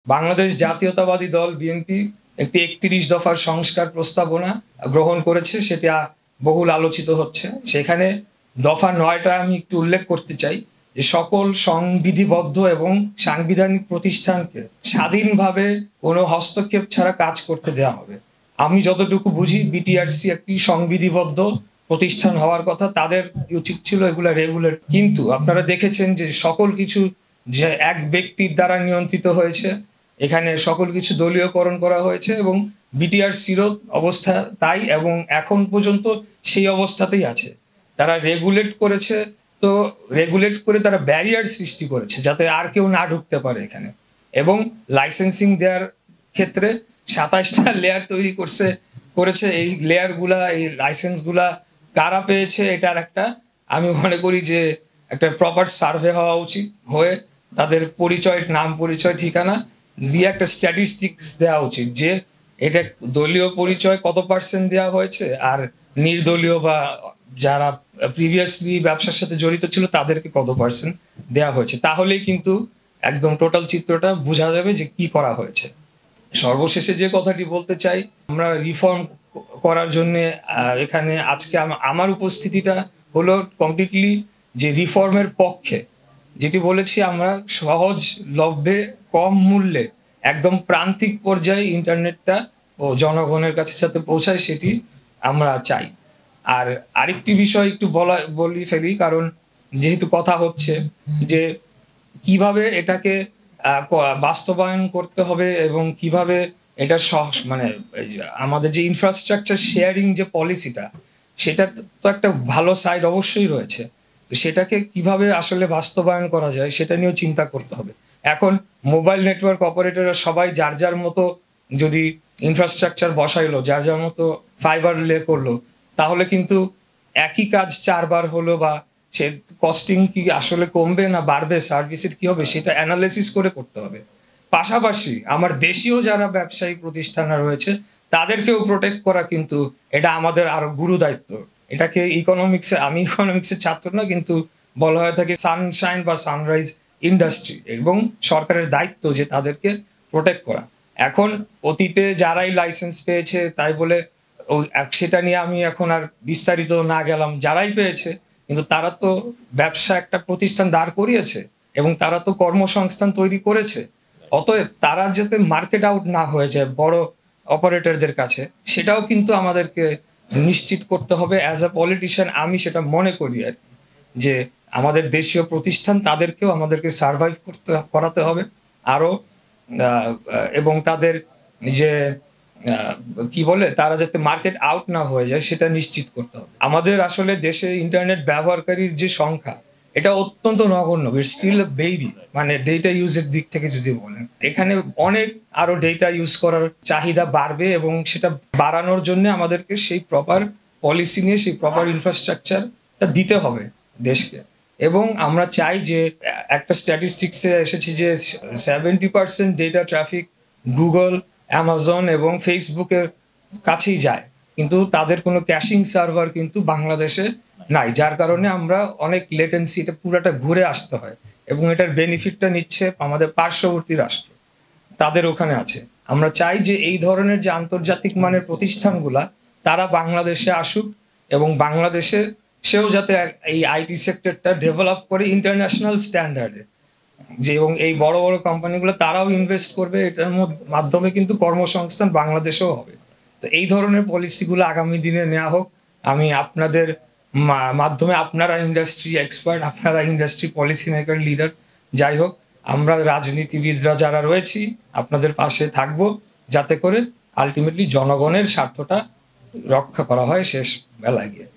বাংলাদেশ জাতীয়তাবাদী দল বিএনপি একটি ৩১ দফার সংস্কার প্রস্তাবনা গ্রহণ করেছে, সেটা বহুল আলোচিত হচ্ছে। সেখানে দফা ৯টা আমি একটু উল্লেখ করতে চাই যে সকল সংবিধিবদ্ধ এবং সাংবিধানিক প্রতিষ্ঠানকে স্বাধীনভাবে কোনো হস্তক্ষেপ ছাড়া কাজ করতে দেওয়া হবে। আমি যতটুকু বুঝি বিটিআরসি একটি সংবিধিবদ্ধ প্রতিষ্ঠান হওয়ার কথা, তাদের উচিত ছিল এগুলা রেগুলেট। কিন্তু আপনারা দেখেছেন যে সকল কিছু যে এক ব্যক্তির দ্বারা নিয়ন্ত্রিত হয়েছে, এখানে সকল কিছু দলীয়করণ করা হয়েছে এবং বিটিআরসিরও অবস্থা তাই, এবং এখন পর্যন্ত সেই অবস্থাতেই আছে। তারা রেগুলেট করেছে, তো রেগুলেট করে তারা ব্যারিয়ার সৃষ্টি করেছে যাতে আর কেউ না ঢুকতে পারে এখানে, এবং লাইসেন্সিং দেওয়ার ক্ষেত্রে ২৭টা লেয়ার তৈরি করেছে। এই লেয়ারগুলা, এই লাইসেন্সগুলা কারা পেয়েছে এটার একটা, আমি মনে করি যে একটা প্রপার সার্ভে হওয়া উচিত, হয়ে তাদের পরিচয়, নাম, পরিচয়, ঠিকানা দিয়ে একটা স্ট্যাটিস্টিক্স দেওয়া উচিত যে এটা দলীয় পরিচয় কত পার্সেন্ট দেওয়া হয়েছে, আর নির্দলীয় বা যারা প্রিভিয়াসলি ব্যবসার সাথে জড়িত ছিল তাদেরকে কত পার্সেন্ট দেওয়া হয়েছে। তাহলেই কিন্তু একদম টোটাল চিত্রটা বোঝা যাবে যে কি করা হয়েছে। সর্বশেষে যে কথাটি বলতে চাই, আমরা রিফর্ম করার জন্য এখানে আজকে আমার উপস্থিতিটা হলো কমপ্লিটলি যে রিফর্মের পক্ষে। যেটি বলেছি, আমরা সহজলভ্যে কম মূল্যে একদম প্রান্তিক পর্যায়ে ইন্টারনেটটা ও জনগণের কাছে যাতে পৌঁছায় সেটি আমরা চাই। আর আরেকটি বিষয় একটু বলি ফেলি, কারণ যেহেতু কথা হচ্ছে যে কিভাবে এটাকে বাস্তবায়ন করতে হবে এবং কিভাবে এটা মানে আমাদের যে ইনফ্রাস্ট্রাকচার শেয়ারিং যে পলিসিটা, সেটার তো একটা ভালো সাইড অবশ্যই রয়েছে। তো সেটাকে কিভাবে আসলে বাস্তবায়ন করা যায় সেটা নিয়েও চিন্তা করতে হবে। এখন মোবাইল নেটওয়ার্ক অপারেটররা সবাই যার যার মতো যদি ইনফ্রাস্ট্রাকচার বসাইলো, যার যার মতো ফাইবার লে করলো, তাহলে কিন্তু একই কাজ 4 বার হলো, বা সে কস্টিং কি আসলে কমবে না বাড়বে, সার্ভিসের কি হবে সেটা অ্যানালাইসিস করে করতে হবে। পাশাপাশি আমার দেশীয় যারা ব্যবসায়ী প্রতিষ্ঠানরা রয়েছে তাদেরকেও প্রোটেক্ট করা কিন্তু এটা আমাদের আরো গুরু দায়িত্ব। এটাকে আমি ইকোনমিক্সের ছাত্র না, কিন্তু বলা হয়ে থাকে সানশাইন বা সানরাইজ ইন্ডাস্ট্রি, এবং সরকারের দায়িত্ব যে তাদেরকে প্রোটেক্ট করা। এখন অতীতে যারাই লাইসেন্স পেয়েছে তাই বলে সেটা নিয়ে আমি এখন আর বিস্তারিত না গেলাম, যারাই পেয়েছে কিন্তু তারা তো ব্যবসা একটা প্রতিষ্ঠান দাঁড় করিয়েছে এবং তারা তো কর্মসংস্থান তৈরি করেছে। অতএব তারা যাতে মার্কেট আউট না হয়ে যায় বড় অপারেটরদের কাছে, সেটাও কিন্তু আমাদেরকে নিশ্চিত করতে হবে। অ্যাজ আ পলিটিশিয়ান আমি সেটা মনে করি আর কি, যে আমাদের দেশীয় প্রতিষ্ঠান তাদেরকেও আমাদেরকে সার্ভাইভ করাতে হবে আরো, এবং তাদের যে কি বলে তারা যাতে মার্কেট আউট না হয়ে যায় সেটা নিশ্চিত করতে হবে। আমাদের আসলে দেশে ইন্টারনেট ব্যবহারকারীর যে সংখ্যা, এটা অত্যন্ত নগণ্য, ইটস স্টিল আ বেবি। মানে ডেটা ইউজের দিক থেকে যদি বলেন, এখানে অনেক আরো ডেটা ইউজ করার চাহিদা বাড়বে, এবং সেটা বাড়ানোর জন্য আমাদেরকে সেই প্রপার পলিসি নিয়ে সেই প্রপার ইনফ্রাস্ট্রাকচারটা দিতে হবে দেশকে। এবং আমরা চাই যে একটা স্ট্যাটিস্টিক্সে এসেছে যে 70% ডেটা ট্রাফিক গুগল, অ্যামাজন এবং ফেসবুকের কাছেই যায়, কিন্তু তাদের কোনো ক্যাশিং সার্ভার কিন্তু বাংলাদেশে নাই, যার কারণে আমরা অনেক লেটেন্সি, এটা পুরাটা ঘুরে আসতে হয়, এবং এটার বেনিফিটটা নিচ্ছে আমাদের পার্শ্ববর্তী রাষ্ট্র, তাদের ওখানে আছে। আমরা চাই যে এই ধরনের যে আন্তর্জাতিক মানের প্রতিষ্ঠানগুলা তারা বাংলাদেশে আসুক, এবং বাংলাদেশে সেও যাতে এই আইটি সেক্টরটা ডেভেলপ করে ইন্টারন্যাশনাল স্ট্যান্ডার্ডে, যে এবং এই বড় বড় কোম্পানিগুলো তারাও ইনভেস্ট করবে, এটার মাধ্যমে কিন্তু কর্মসংস্থান বাংলাদেশেও হবে। তো এই ধরনের পলিসিগুলো আগামী দিনে নেওয়া হোক। আমি আপনাদের মাধ্যমে, আপনারা ইন্ডাস্ট্রি এক্সপার্ট, আপনারা ইন্ডাস্ট্রি পলিসি মেকার, লিডার, যাই হোক আমরা রাজনীতিবিদরা যারা রয়েছি আপনাদের পাশে থাকবো, যাতে করে আলটিমেটলি জনগণের স্বার্থটা রক্ষা করা হয় শেষ বেলায় গিয়ে।